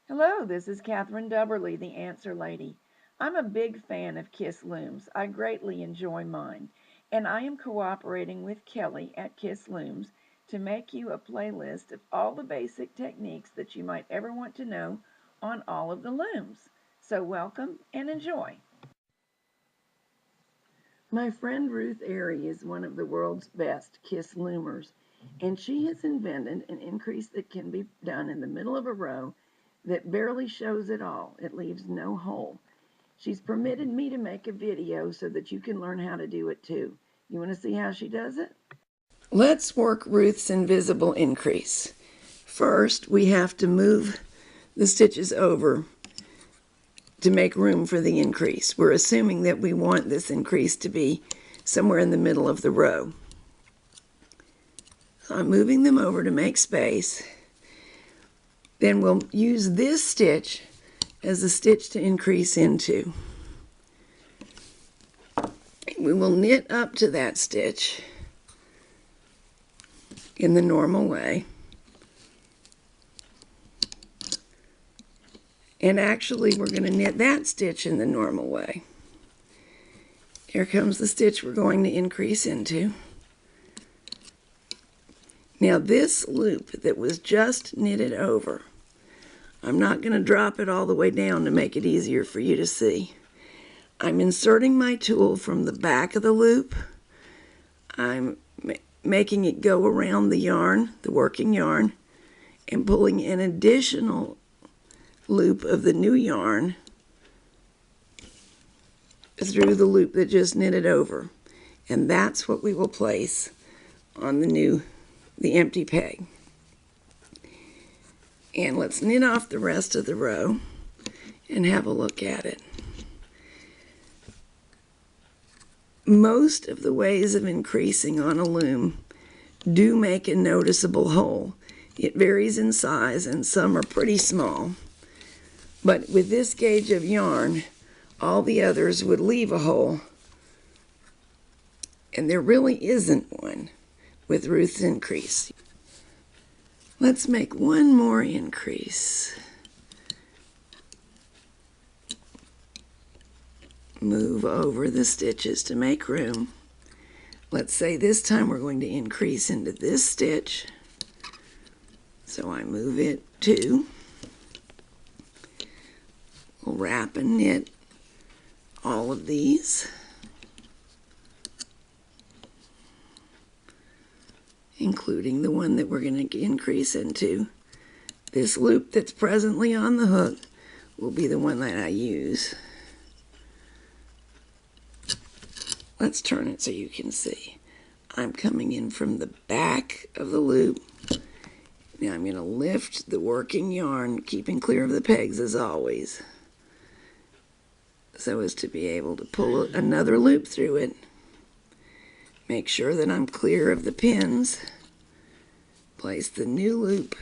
Hello, this is Catherine Dubberly, the Answer Lady. I'm a big fan of Kiss Looms. I greatly enjoy mine, and I am cooperating with Kelly at Kiss Looms to make you a playlist of all the basic techniques that you might ever want to know on all of the looms. So welcome and enjoy. My friend Ruth Airy is one of the world's best Kiss loomers, and she has invented an increase that can be done in the middle of a row that barely shows at all. It leaves no hole. She's permitted me to make a video so that you can learn how to do it too. You want to see how she does it? Let's work Ruth's invisible increase. First, we have to move the stitches over to make room for the increase. We're assuming that we want this increase to be somewhere in the middle of the row. So I'm moving them over to make space. Then we'll use this stitch as a stitch to increase into. We will knit up to that stitch in the normal way. And actually, we're going to knit that stitch in the normal way. Here comes the stitch we're going to increase into. Now this loop that was just knitted over, I'm not going to drop it all the way down to make it easier for you to see. I'm inserting my tool from the back of the loop. I'm making it go around the yarn, the working yarn, and pulling an additional loop of the new yarn through the loop that just knitted over. And that's what we will place on the empty peg. And let's knit off the rest of the row and have a look at it. Most of the ways of increasing on a loom do make a noticeable hole. It varies in size and some are pretty small. But with this gauge of yarn, all the others would leave a hole. And there really isn't one with Ruth's increase. Let's make one more increase. Move over the stitches to make room. Let's say this time we're going to increase into this stitch. So I move it to. We'll wrap and knit all of these, including the one that we're going to increase into. This loop that's presently on the hook will be the one that I use. Let's turn it so you can see. I'm coming in from the back of the loop. Now I'm going to lift the working yarn, keeping clear of the pegs as always, so as to be able to pull another loop through it. Make sure that I'm clear of the pins. Place the new loop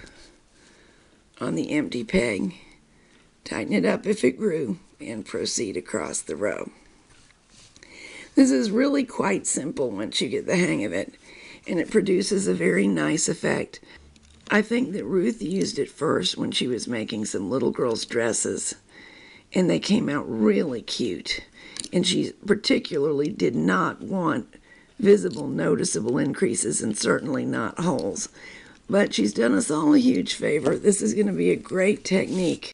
on the empty peg. Tighten it up if it grew, and proceed across the row. This is really quite simple once you get the hang of it, and it produces a very nice effect. I think that Ruth used it first when she was making some little girls' dresses, and they came out really cute. And she particularly did not want visible, noticeable increases, and certainly not holes. But she's done us all a huge favor. This is going to be a great technique